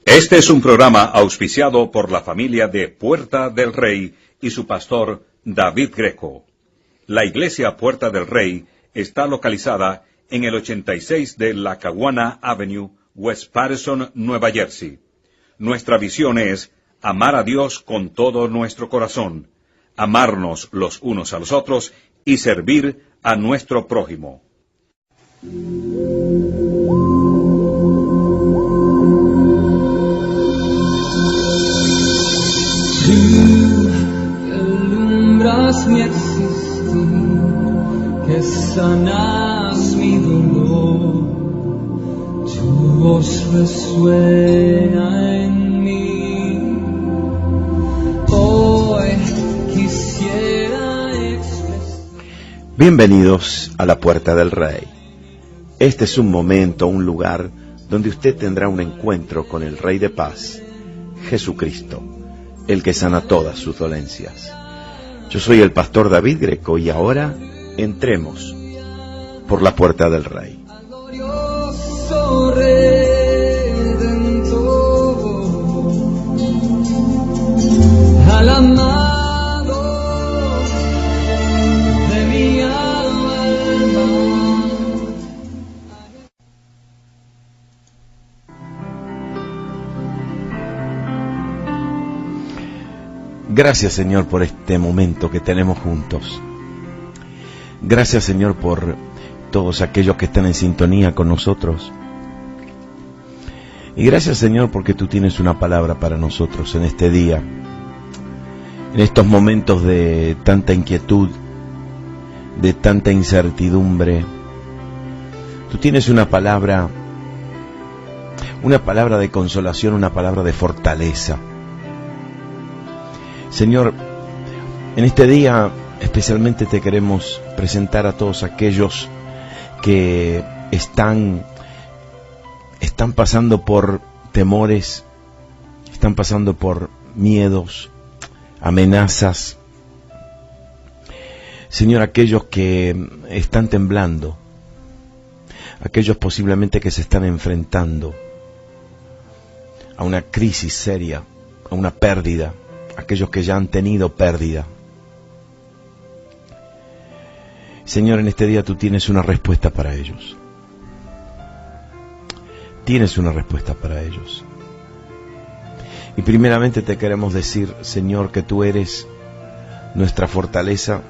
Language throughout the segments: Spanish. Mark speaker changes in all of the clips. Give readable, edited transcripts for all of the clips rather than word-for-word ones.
Speaker 1: Este es un programa auspiciado por la familia de Puerta del Rey y su pastor David Greco. La iglesia Puerta del Rey está localizada en el 86 de Lackawanna Avenue, West Patterson, Nueva Jersey. Nuestra visión es amar a Dios con todo nuestro corazón, amarnos los unos a los otros y servir a nuestro prójimo.
Speaker 2: Alumbras mi existir, que sanas mi dolor, tu voz resuena en mí. Hoy quisiera expresar.
Speaker 3: Bienvenidos a la Puerta del Rey. Este es un momento, un lugar donde usted tendrá un encuentro con el Rey de Paz, Jesucristo, el que sana todas sus dolencias. Yo soy el pastor David Greco y ahora entremos por la Puerta del Rey.
Speaker 2: Glorioso Redentor, al amado de mi alma.
Speaker 3: Gracias, Señor, por este momento que tenemos juntos. Gracias, Señor, por todos aquellos que están en sintonía con nosotros. Y gracias, Señor, porque tú tienes una palabra para nosotros en este día, en estos momentos de tanta inquietud, de tanta incertidumbre. Tú tienes una palabra de consolación, una palabra de fortaleza. Señor, en este día especialmente te queremos presentar a todos aquellos que están pasando por temores, están pasando por miedos, amenazas. Señor, aquellos que están temblando, aquellos posiblemente que se están enfrentando a una crisis seria, a una pérdida, aquellos que ya han tenido pérdida. Señor, en este día tú tienes una respuesta para ellos. Tienes una respuesta para ellos. Y primeramente te queremos decir, Señor, que tú eres nuestra fortaleza,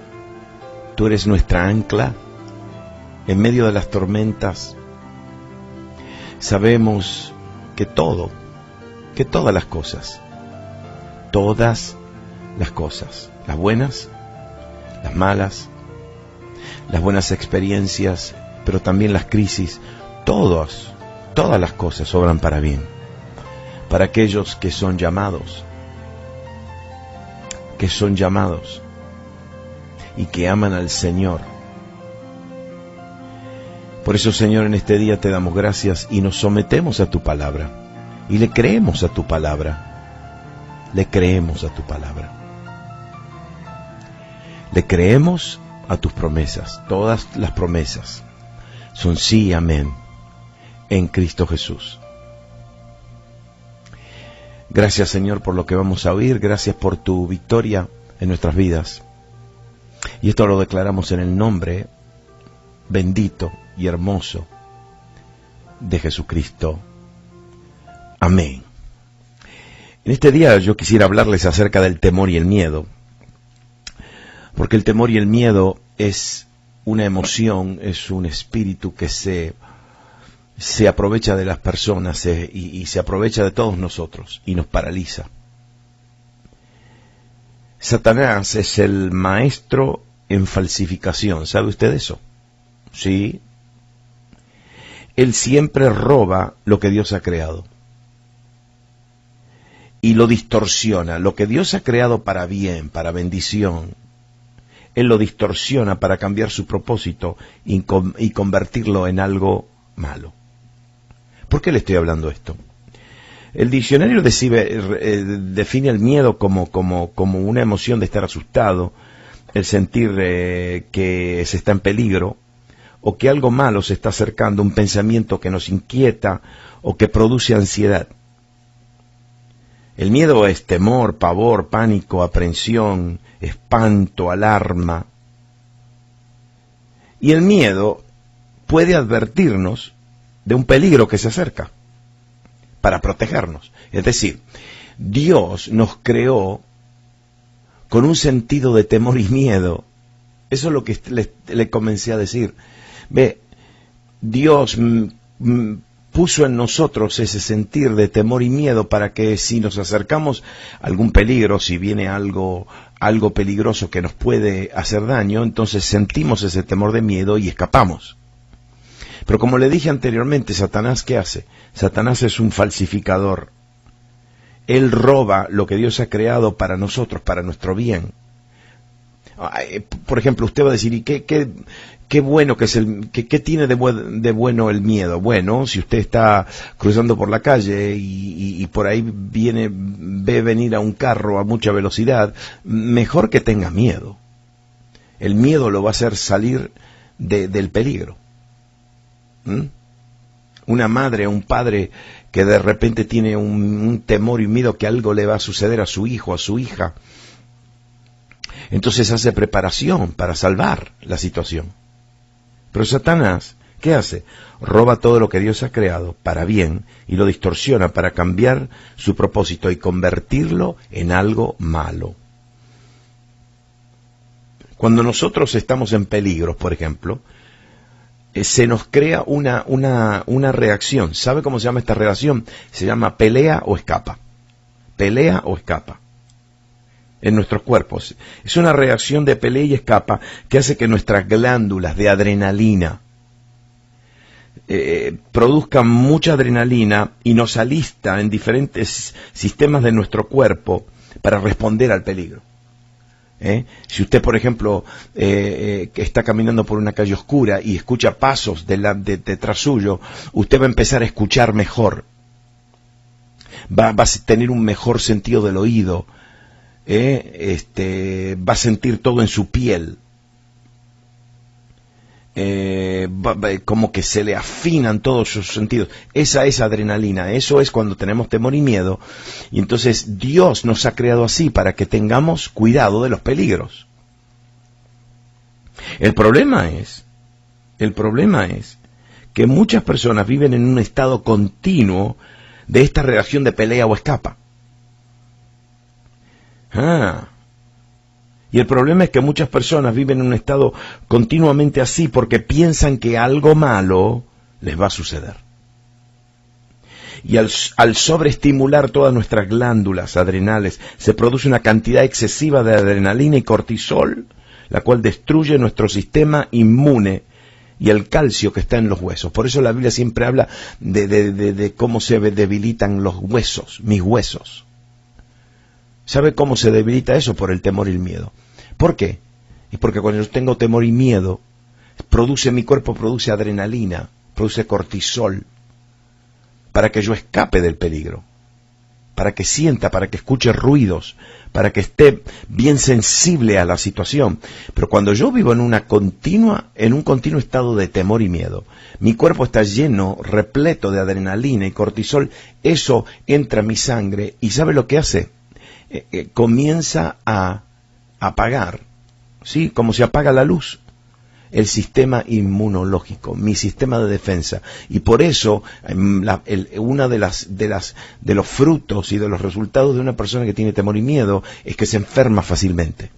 Speaker 3: tú eres nuestra ancla en medio de las tormentas. Sabemos que todas las cosas, las buenas, las malas, las buenas experiencias, pero también las crisis, todas las cosas obran para bien, para aquellos que son llamados y que aman al Señor. Por eso, Señor, en este día te damos gracias y nos sometemos a tu palabra y le creemos a tu palabra. Le creemos a tu palabra. Le creemos a tus promesas. Todas las promesas son sí y amén en Cristo Jesús. Gracias, Señor, por lo que vamos a oír. Gracias por tu victoria en nuestras vidas. Y esto lo declaramos en el nombre bendito y hermoso de Jesucristo. Amén. En este día yo quisiera hablarles acerca del temor y el miedo, porque el temor y el miedo es una emoción, es un espíritu que se aprovecha de las personas y se aprovecha de todos nosotros y nos paraliza. Satanás es el maestro en falsificación, ¿sabe usted eso? Sí. Él siempre roba lo que Dios ha creado. Y lo distorsiona. Lo que Dios ha creado para bien, para bendición, Él lo distorsiona para cambiar su propósito y convertirlo en algo malo. ¿Por qué le estoy hablando esto? El diccionario define el miedo como una emoción de estar asustado, el sentir que se está en peligro, o que algo malo se está acercando, un pensamiento que nos inquieta o que produce ansiedad. El miedo es temor, pavor, pánico, aprensión, espanto, alarma. Y el miedo puede advertirnos de un peligro que se acerca para protegernos. Es decir, Dios nos creó con un sentido de temor y miedo. Eso es lo que le comencé a decir. Ve, Dios puso en nosotros ese sentir de temor y miedo para que si nos acercamos a algún peligro, si viene algo peligroso que nos puede hacer daño, entonces sentimos ese temor de miedo y escapamos. Pero como le dije anteriormente, Satanás, ¿qué hace? Satanás es un falsificador. Él roba lo que Dios ha creado para nosotros, para nuestro bien. Por ejemplo, usted va a decir, ¿y qué bueno que es qué tiene de bueno el miedo? Bueno, si usted está cruzando por la calle y por ahí ve venir a un carro a mucha velocidad, mejor que tenga miedo. El miedo lo va a hacer salir del peligro. Una madre o un padre que de repente tiene un temor y miedo que algo le va a suceder a su hijo, a su hija, entonces hace preparación para salvar la situación. Pero Satanás, ¿qué hace? Roba todo lo que Dios ha creado para bien y lo distorsiona para cambiar su propósito y convertirlo en algo malo. Cuando nosotros estamos en peligro, por ejemplo, se nos crea una reacción. ¿Sabe cómo se llama esta reacción? Se llama pelea o escapa. Pelea o escapa. En nuestros cuerpos. Es una reacción de pelea y escapa que hace que nuestras glándulas de adrenalina produzcan mucha adrenalina y nos alista en diferentes sistemas de nuestro cuerpo para responder al peligro. Si usted, por ejemplo, que está caminando por una calle oscura y escucha pasos detrás suyo, usted va a empezar a escuchar mejor. Va a tener un mejor sentido del oído. Va a sentir todo en su piel. Como que se le afinan todos sus sentidos. Esa es adrenalina. Eso es cuando tenemos temor y miedo. Y entonces Dios nos ha creado así para que tengamos cuidado de los peligros. El problema es que muchas personas viven en un estado continuo de esta reacción de pelea o escapa. Y el problema es que muchas personas viven en un estado continuamente así porque piensan que algo malo les va a suceder. Y al sobreestimular todas nuestras glándulas adrenales, se produce una cantidad excesiva de adrenalina y cortisol, la cual destruye nuestro sistema inmune y el calcio que está en los huesos. Por eso la Biblia siempre habla de cómo se debilitan los huesos, mis huesos. ¿Sabe cómo se debilita eso? Por el temor y el miedo. ¿Por qué? Es porque cuando yo tengo temor y miedo, mi cuerpo produce adrenalina, produce cortisol, para que yo escape del peligro, para que sienta, para que escuche ruidos, para que esté bien sensible a la situación. Pero cuando yo vivo en un continuo estado de temor y miedo, mi cuerpo está lleno, repleto de adrenalina y cortisol, eso entra a mi sangre y ¿sabe lo que hace? Comienza a apagar, ¿sí? Como se apaga la luz, el sistema inmunológico, mi sistema de defensa. Y por eso, una de los frutos y de los resultados de una persona que tiene temor y miedo es que se enferma fácilmente.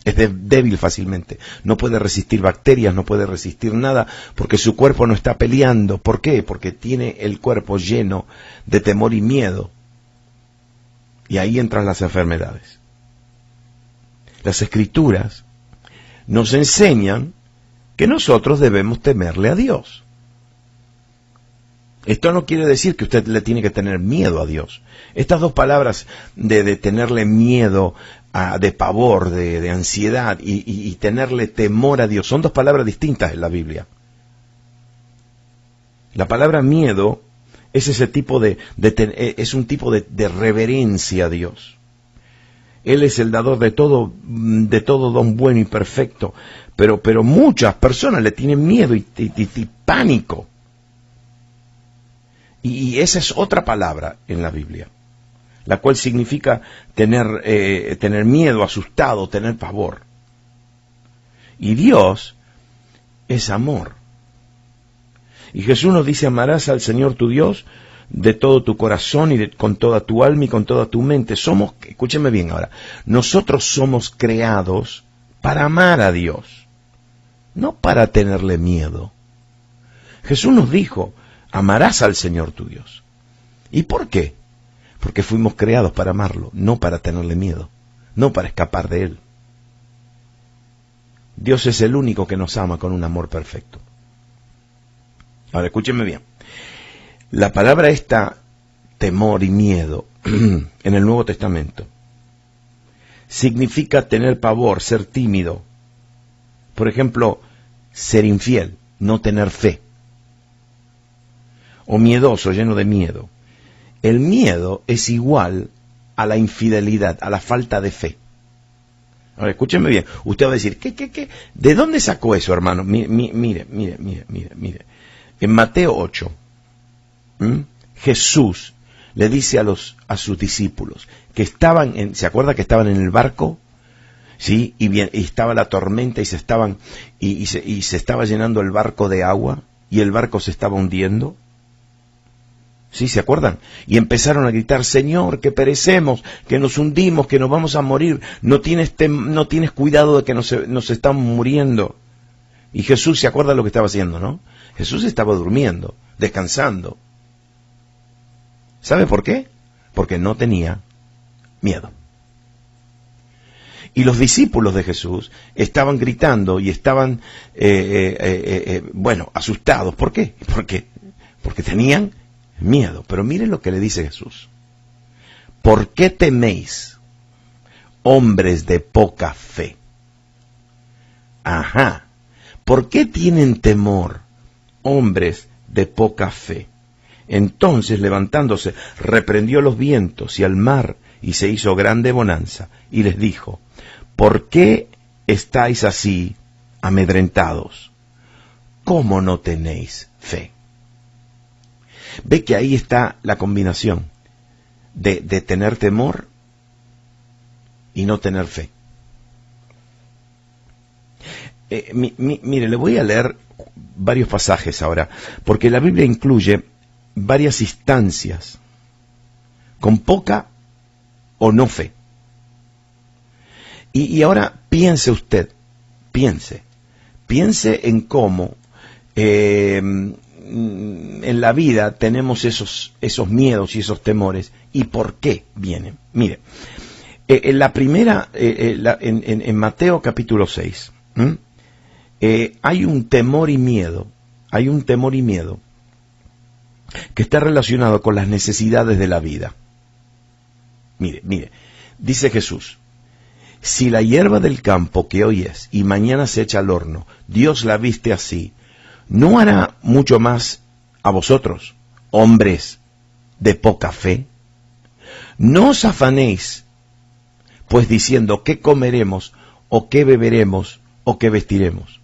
Speaker 3: Es débil fácilmente. No puede resistir bacterias, no puede resistir nada, porque su cuerpo no está peleando. ¿Por qué? Porque tiene el cuerpo lleno de temor y miedo. Y ahí entran las enfermedades. Las Escrituras nos enseñan que nosotros debemos temerle a Dios. Esto no quiere decir que usted le tiene que tener miedo a Dios. Estas dos palabras de tenerle miedo, de pavor, de ansiedad y tenerle temor a Dios, son dos palabras distintas en la Biblia. La palabra miedo es ese tipo es un tipo de reverencia a Dios. Él es el dador de todo don bueno y perfecto, pero muchas personas le tienen miedo y pánico. Y esa es otra palabra en la Biblia. la cual significa tener miedo, asustado, tener pavor. Y Dios es amor. Y Jesús nos dice, amarás al Señor tu Dios de todo tu corazón y con toda tu alma y con toda tu mente. Escúcheme bien ahora, nosotros somos creados para amar a Dios, no para tenerle miedo. Jesús nos dijo, amarás al Señor tu Dios. ¿Y por qué? Porque fuimos creados para amarlo, no para tenerle miedo, no para escapar de Él. Dios es el único que nos ama con un amor perfecto. Ahora, escúchenme bien. La palabra esta, temor y miedo, en el Nuevo Testamento, significa tener pavor, ser tímido. Por ejemplo, ser infiel, no tener fe. O miedoso, lleno de miedo. El miedo es igual a la infidelidad, a la falta de fe. Ahora, escúcheme bien. Usted va a decir, ¿qué? ¿De dónde sacó eso, hermano? Mire. En Mateo 8, Jesús le dice a sus discípulos que estaban, ¿se acuerda que estaban en el barco? ¿Sí? Y estaba la tormenta y se estaba llenando el barco de agua y el barco se estaba hundiendo. ¿Sí? ¿Se acuerdan? Y empezaron a gritar, Señor, que perecemos, que nos hundimos, que nos vamos a morir. No tienes cuidado de que nos estamos muriendo. Y Jesús se acuerda lo que estaba haciendo, ¿no? Jesús estaba durmiendo, descansando. ¿Sabe por qué? Porque no tenía miedo. Y los discípulos de Jesús estaban gritando y estaban, asustados. ¿Por qué? Porque tenían miedo. Pero miren lo que le dice Jesús. ¿Por qué teméis, hombres de poca fe? Ajá. ¿Por qué tienen temor, hombres de poca fe? Entonces, levantándose, reprendió los vientos y al mar, y se hizo grande bonanza, y les dijo, ¿por qué estáis así amedrentados? ¿Cómo no tenéis fe? Ve que ahí está la combinación de tener temor y no tener fe. Mire, le voy a leer varios pasajes ahora, porque la Biblia incluye varias instancias con poca o no fe. Y ahora piense usted, piense en cómo en la vida tenemos esos miedos y esos temores y por qué vienen. Mire, en la primera, en Mateo capítulo 6, hay un temor y miedo que está relacionado con las necesidades de la vida. Mire, dice Jesús, si la hierba del campo que hoy es y mañana se echa al horno, Dios la viste así, ¿no hará mucho más a vosotros, hombres de poca fe? No os afanéis, pues diciendo, ¿qué comeremos, o qué beberemos, o qué vestiremos?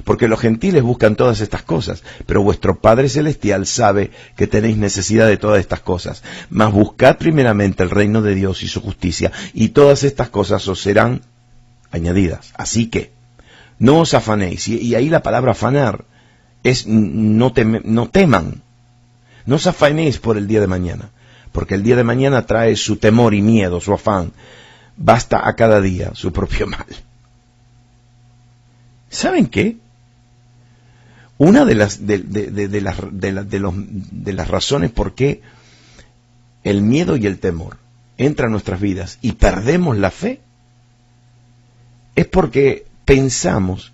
Speaker 3: Porque los gentiles buscan todas estas cosas, pero vuestro Padre Celestial sabe que tenéis necesidad de todas estas cosas. Mas buscad primeramente el reino de Dios y su justicia, y todas estas cosas os serán añadidas. Así que, no os afanéis. Y ahí la palabra afanar es no teman. No os afanéis por el día de mañana, porque el día de mañana trae su temor y miedo, su afán. Basta a cada día su propio mal. ¿Saben qué? Una de las razones por qué el miedo y el temor entran a nuestras vidas y perdemos la fe es porque pensamos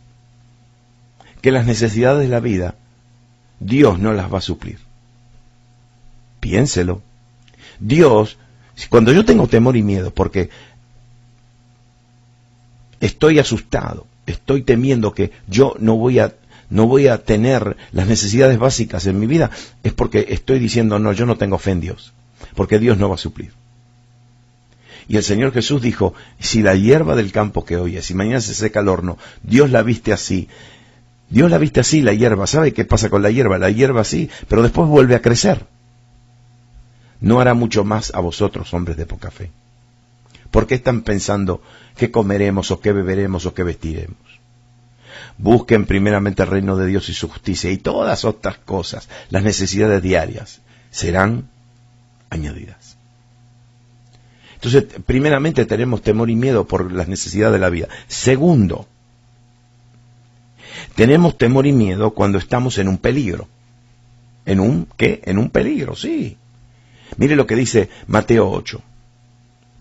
Speaker 3: que las necesidades de la vida Dios no las va a suplir. Piénselo. Dios, cuando yo tengo temor y miedo porque estoy asustado, estoy temiendo que yo no voy a tener las necesidades básicas en mi vida, es porque estoy diciendo, no, yo no tengo fe en Dios, porque Dios no va a suplir. Y el Señor Jesús dijo, si la hierba del campo que hoy es, si mañana se seca el horno, Dios la viste así, la hierba, ¿sabe qué pasa con la hierba? La hierba sí, pero después vuelve a crecer. ¿no hará mucho más a vosotros, hombres de poca fe? ¿Por qué están pensando qué comeremos o qué beberemos o qué vestiremos? Busquen primeramente el reino de Dios y su justicia, y todas otras cosas, las necesidades diarias, serán añadidas. Entonces, primeramente tenemos temor y miedo por las necesidades de la vida. Segundo, tenemos temor y miedo cuando estamos en un peligro. ¿En un qué? En un peligro, sí. Mire lo que dice Mateo 8.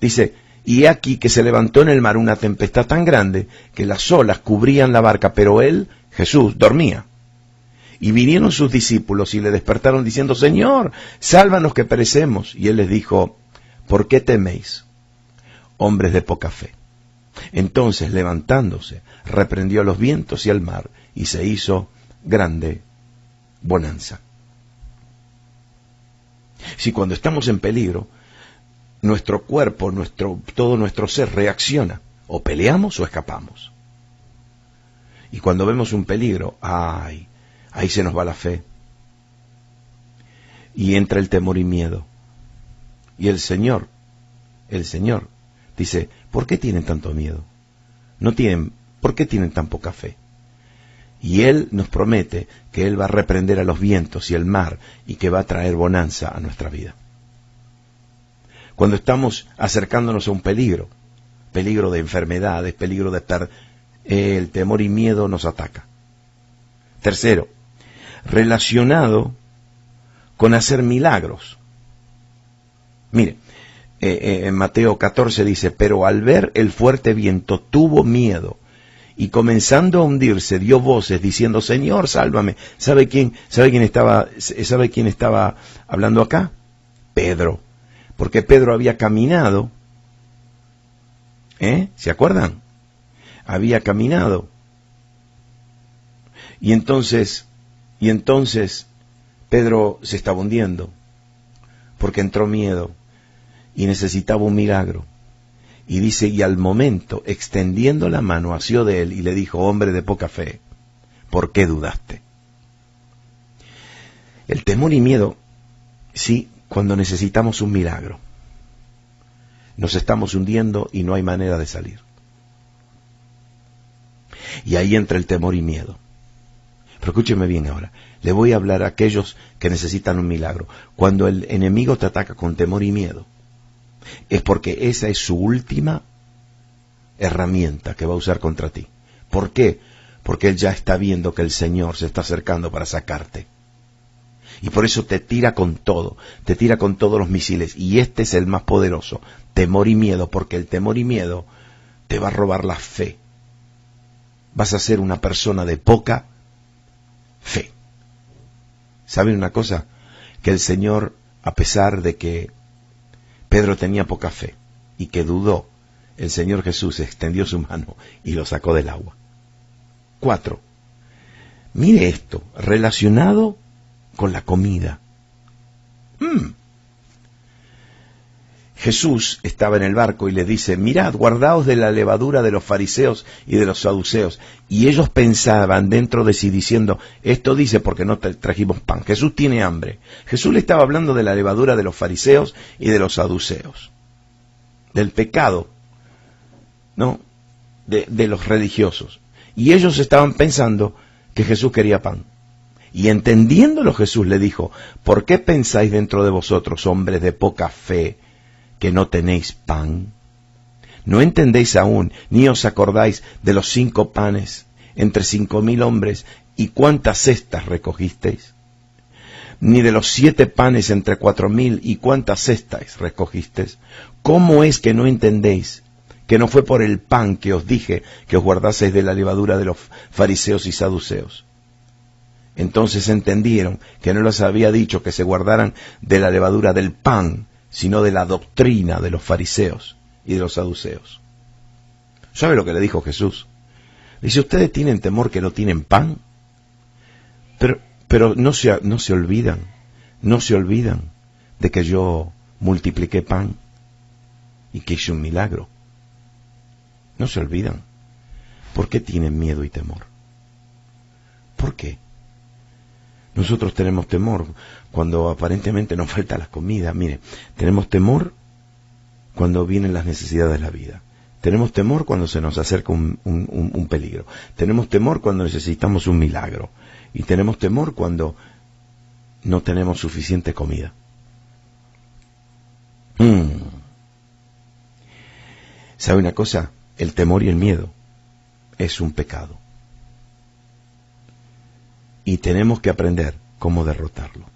Speaker 3: Dice, y he aquí que se levantó en el mar una tempestad tan grande que las olas cubrían la barca, pero él, Jesús, dormía. Y vinieron sus discípulos y le despertaron diciendo, Señor, sálvanos que perecemos. Y él les dijo, ¿por qué teméis, hombres de poca fe? Entonces, levantándose, reprendió a los vientos y al mar, y se hizo grande bonanza. Si cuando estamos en peligro, nuestro cuerpo, todo nuestro ser reacciona, o peleamos o escapamos. Y cuando vemos un peligro, ahí se nos va la fe. Y entra el temor y miedo. Y el Señor dice, ¿por qué tienen tanto miedo? ¿Por qué tienen tan poca fe? Y Él nos promete que Él va a reprender a los vientos y el mar y que va a traer bonanza a nuestra vida. Cuando estamos acercándonos a un peligro de enfermedades, peligro de el temor y miedo nos ataca. Tercero, relacionado con hacer milagros. Mire, en Mateo 14 dice, pero al ver el fuerte viento tuvo miedo y comenzando a hundirse dio voces diciendo, Señor, sálvame. ¿Sabe quién estaba hablando acá? Pedro. Porque Pedro había caminado, ¿se acuerdan? Había caminado. Y entonces Pedro se estaba hundiendo, porque entró miedo y necesitaba un milagro. Y dice, y al momento, extendiendo la mano, asió de él y le dijo, hombre de poca fe, ¿por qué dudaste? El temor y miedo, sí, cuando necesitamos un milagro. Nos estamos hundiendo y no hay manera de salir. Y ahí entra el temor y miedo. Pero escúcheme bien ahora. Le voy a hablar a aquellos que necesitan un milagro. Cuando el enemigo te ataca con temor y miedo, es porque esa es su última herramienta que va a usar contra ti. ¿Por qué? Porque él ya está viendo que el Señor se está acercando para sacarte. Y por eso te tira con todo, te tira con todos los misiles. Y este es el más poderoso, temor y miedo, porque el temor y miedo te va a robar la fe. Vas a ser una persona de poca fe. ¿Saben una cosa? Que el Señor, a pesar de que Pedro tenía poca fe y que dudó, el Señor Jesús extendió su mano y lo sacó del agua. 4. Mire esto, relacionado con la comida. Jesús estaba en el barco y les dice, mirad, guardaos de la levadura de los fariseos y de los saduceos. Y ellos pensaban dentro de sí diciendo, esto dice porque no trajimos pan. Jesús tiene hambre. Jesús le estaba hablando de la levadura de los fariseos y de los saduceos. Del pecado, ¿no? De los religiosos. Y ellos estaban pensando que Jesús quería pan. Y entendiéndolo Jesús le dijo, ¿por qué pensáis dentro de vosotros, hombres de poca fe, que no tenéis pan? ¿No entendéis aún, ni os acordáis de los 5 panes entre 5,000 hombres, y cuántas cestas recogisteis? Ni de los 7 panes entre 4,000, y cuántas cestas recogisteis. ¿Cómo es que no entendéis que no fue por el pan que os dije que os guardaseis de la levadura de los fariseos y saduceos? Entonces entendieron que no les había dicho que se guardaran de la levadura del pan, sino de la doctrina de los fariseos y de los saduceos. ¿Sabe lo que le dijo Jesús? Dice, ustedes tienen temor que no tienen pan, pero no se olvidan de que yo multipliqué pan y que hice un milagro. No se olvidan. ¿Por qué tienen miedo y temor? ¿Por qué? Nosotros tenemos temor cuando aparentemente nos falta la comida. Mire, tenemos temor cuando vienen las necesidades de la vida. Tenemos temor cuando se nos acerca un peligro. Tenemos temor cuando necesitamos un milagro. Y tenemos temor cuando no tenemos suficiente comida. ¿Sabe una cosa? El temor y el miedo es un pecado. Y tenemos que aprender cómo derrotarlo.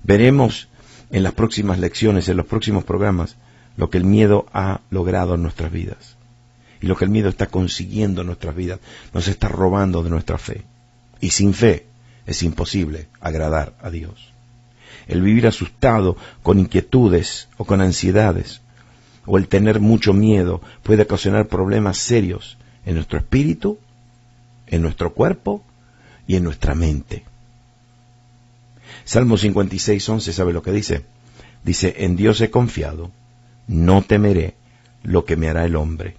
Speaker 3: Veremos en las próximas lecciones, en los próximos programas, lo que el miedo ha logrado en nuestras vidas. Y lo que el miedo está consiguiendo en nuestras vidas. Nos está robando de nuestra fe. Y sin fe es imposible agradar a Dios. El vivir asustado, con inquietudes o con ansiedades, o el tener mucho miedo, puede ocasionar problemas serios en nuestro espíritu, en nuestro cuerpo y en nuestra mente. Salmo 56:11, ¿sabe lo que dice? Dice, en Dios he confiado, no temeré lo que me hará el hombre.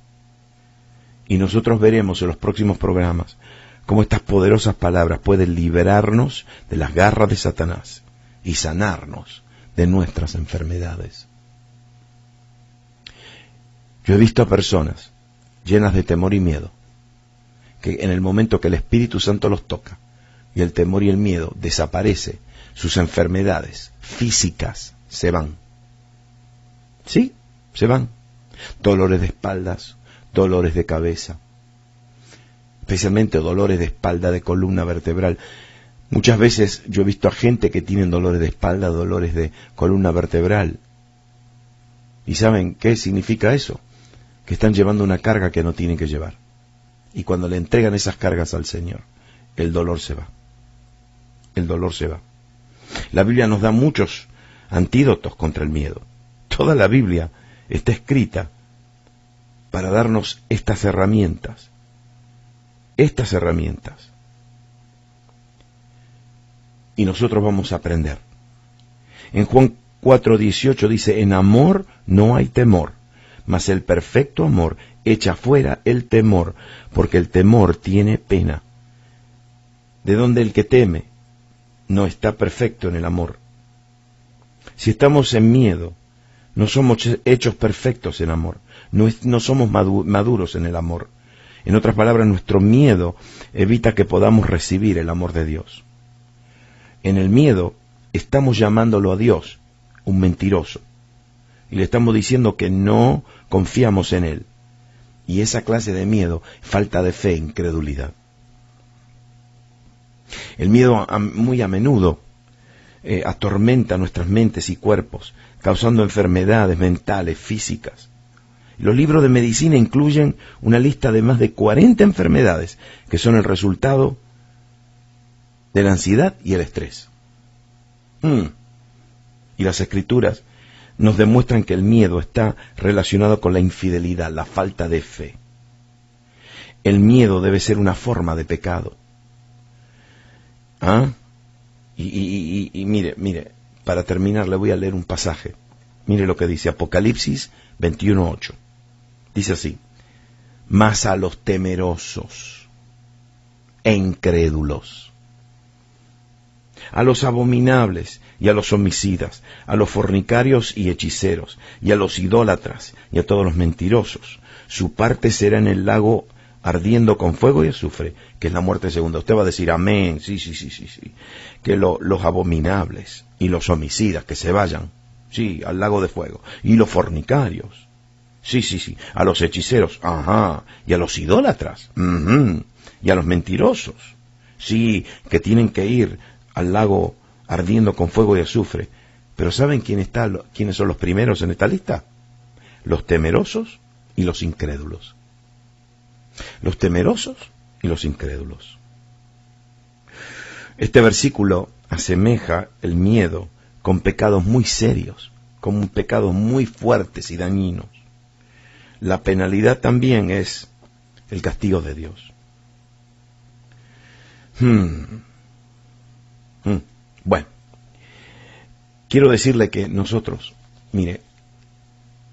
Speaker 3: Y nosotros veremos en los próximos programas cómo estas poderosas palabras pueden liberarnos de las garras de Satanás y sanarnos de nuestras enfermedades. Yo he visto a personas llenas de temor y miedo, que en el momento que el Espíritu Santo los toca y el temor y el miedo desaparece, sus enfermedades físicas se van. Sí, se van. Dolores de espaldas, dolores de cabeza, especialmente dolores de espalda, de columna vertebral. Muchas veces yo he visto a gente que tienen dolores de espalda, dolores de columna vertebral. ¿Y saben qué significa eso? Que están llevando una carga que no tienen que llevar. Y cuando le entregan esas cargas al Señor, el dolor se va. El dolor se va. La Biblia nos da muchos antídotos contra el miedo. Toda la Biblia está escrita para darnos estas herramientas. Estas herramientas. Y nosotros vamos a aprender. En Juan 4:18 dice, en amor no hay temor, mas el perfecto amor echa fuera el temor, porque el temor tiene pena. De donde el que teme no está perfecto en el amor. Si estamos en miedo, no somos hechos perfectos en amor, no somos maduros en el amor. En otras palabras, nuestro miedo evita que podamos recibir el amor de Dios. En el miedo estamos llamándolo a Dios un mentiroso y le estamos diciendo que no confiamos en Él. Y esa clase de miedo, falta de fe, incredulidad. El miedo muy a menudo atormenta nuestras mentes y cuerpos, causando enfermedades mentales, físicas. Los libros de medicina incluyen una lista de más de 40 enfermedades que son el resultado de la ansiedad y el estrés. Y las escrituras nos demuestran que el miedo está relacionado con la infidelidad, la falta de fe. El miedo debe ser una forma de pecado. Y mire, para terminar le voy a leer un pasaje. Mire lo que dice Apocalipsis 21:8. Dice así, mas a los temerosos e incrédulos, a los abominables y a los homicidas, a los fornicarios y hechiceros, y a los idólatras y a todos los mentirosos, su parte será en el lago ardiendo con fuego y azufre, que es la muerte segunda. Usted va a decir amén, sí. Que los abominables y los homicidas que se vayan, sí, al lago de fuego, y los fornicarios, sí, a los hechiceros, y a los idólatras, y a los mentirosos, sí, que tienen que ir al lago ardiendo con fuego y azufre. Pero ¿saben quiénes son los primeros en esta lista? Los temerosos y los incrédulos. Los temerosos y los incrédulos. Este versículo asemeja el miedo con pecados muy serios, con pecados muy fuertes y dañinos. La penalidad también es el castigo de Dios. Bueno, quiero decirle que nosotros, mire,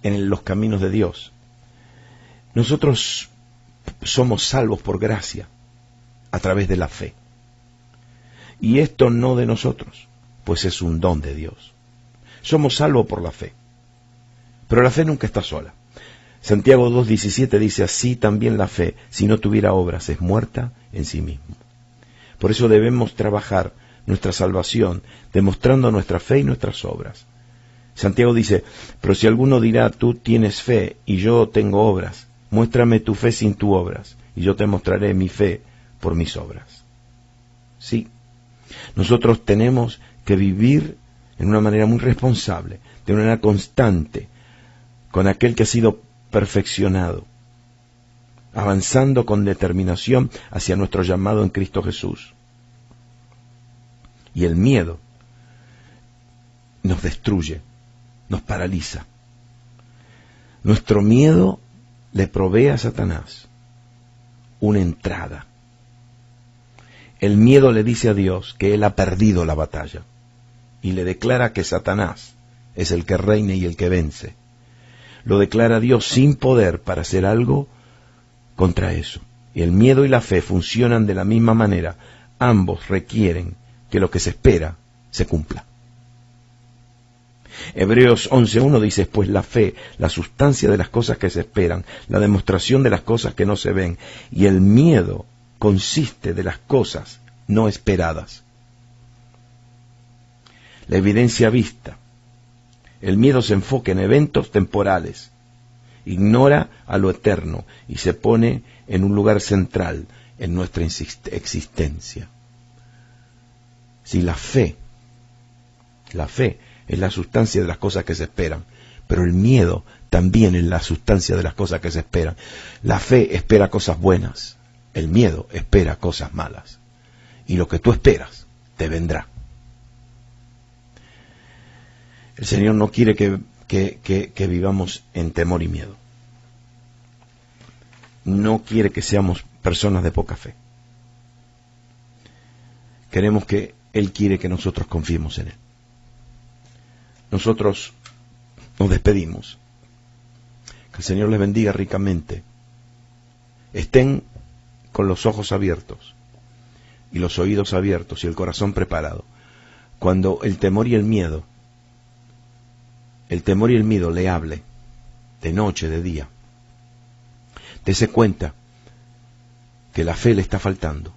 Speaker 3: en los caminos de Dios, nosotros somos salvos por gracia a través de la fe. Y esto no de nosotros, pues es un don de Dios. Somos salvos por la fe. Pero la fe nunca está sola. Santiago 2:17 dice, así también la fe, si no tuviera obras, es muerta en sí mismo. Por eso debemos trabajar nuestra salvación, demostrando nuestra fe y nuestras obras. Santiago dice, pero si alguno dirá, tú tienes fe y yo tengo obras, muéstrame tu fe sin tus obras, y yo te mostraré mi fe por mis obras. Sí, nosotros tenemos que vivir en una manera muy responsable, de una manera constante, con aquel que ha sido perfeccionado, avanzando con determinación hacia nuestro llamado en Cristo Jesús. Y el miedo nos destruye, nos paraliza. Nuestro miedo le provee a Satanás una entrada. El miedo le dice a Dios que él ha perdido la batalla y le declara que Satanás es el que reina y el que vence. Lo declara Dios sin poder para hacer algo contra eso. Y el miedo y la fe funcionan de la misma manera. Ambos requieren que lo que se espera se cumpla. Hebreos 11:1 dice, pues la fe, la sustancia de las cosas que se esperan, la demostración de las cosas que no se ven, y el miedo consiste de las cosas no esperadas. La evidencia vista. El miedo se enfoca en eventos temporales, ignora a lo eterno y se pone en un lugar central en nuestra existencia. Si la fe es la sustancia de las cosas que se esperan, pero el miedo también es la sustancia de las cosas que se esperan. La fe espera cosas buenas, el miedo espera cosas malas, y lo que tú esperas te vendrá. El Señor no quiere que vivamos en temor y miedo. No quiere que seamos personas de poca fe. Él quiere que nosotros confiemos en Él. Nosotros nos despedimos. Que el Señor les bendiga ricamente. Estén con los ojos abiertos y los oídos abiertos y el corazón preparado. Cuando el temor y el miedo le hable, de noche, de día, dése cuenta que la fe le está faltando.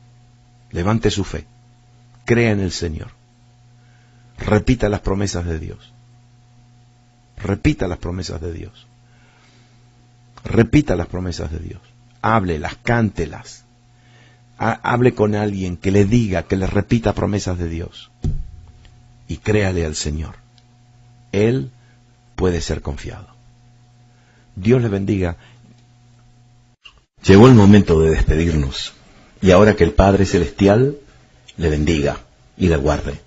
Speaker 3: Levante su fe, crea en el Señor, repita las promesas de Dios, repita las promesas de Dios, repita las promesas de Dios, háblelas, cántelas, hable con alguien que le diga, que le repita promesas de Dios, y créale al Señor. Él puede ser confiado. Dios le bendiga. Llegó el momento de despedirnos, y ahora que el Padre Celestial le bendiga y le guarde.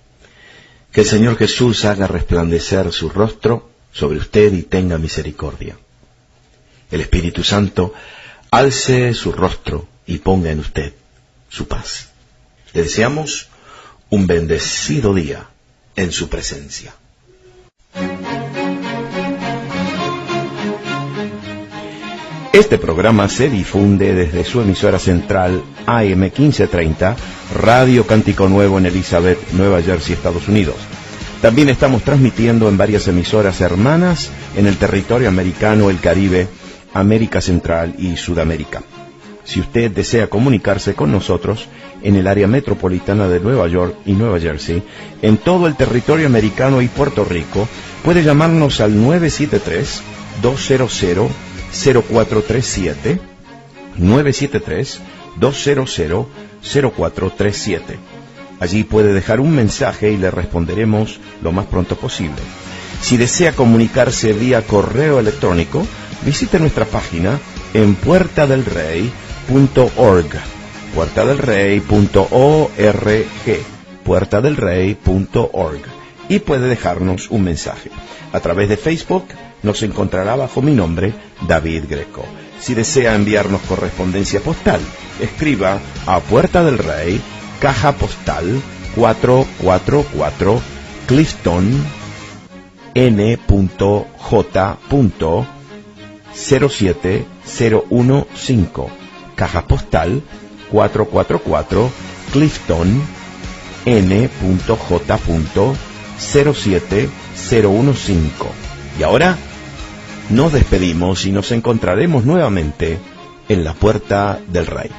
Speaker 3: Que el Señor Jesús haga resplandecer su rostro sobre usted y tenga misericordia. El Espíritu Santo alce su rostro y ponga en usted su paz. Le deseamos un bendecido día en su presencia. Este programa se difunde desde su emisora central AM 1530, Radio Cántico Nuevo en Elizabeth, Nueva Jersey, Estados Unidos. También estamos transmitiendo en varias emisoras hermanas en el territorio americano, el Caribe, América Central y Sudamérica. Si usted desea comunicarse con nosotros en el área metropolitana de Nueva York y Nueva Jersey, en todo el territorio americano y Puerto Rico, puede llamarnos al 973-200-0437, 973-200-0437. Allí puede dejar un mensaje y le responderemos lo más pronto posible. Si desea comunicarse vía correo electrónico, visite nuestra página en puertadelrey.org, puertadelrey.org, puertadelrey.org, y puede dejarnos un mensaje. A través de Facebook nos encontrará bajo mi nombre, David Greco. Si desea enviarnos correspondencia postal, escriba a Puerta del Rey, Caja Postal 444, Clifton, N.J. 07015, Caja Postal 444, Clifton, N.J.07015. Y ahora nos despedimos y nos encontraremos nuevamente en la Puerta del Rey.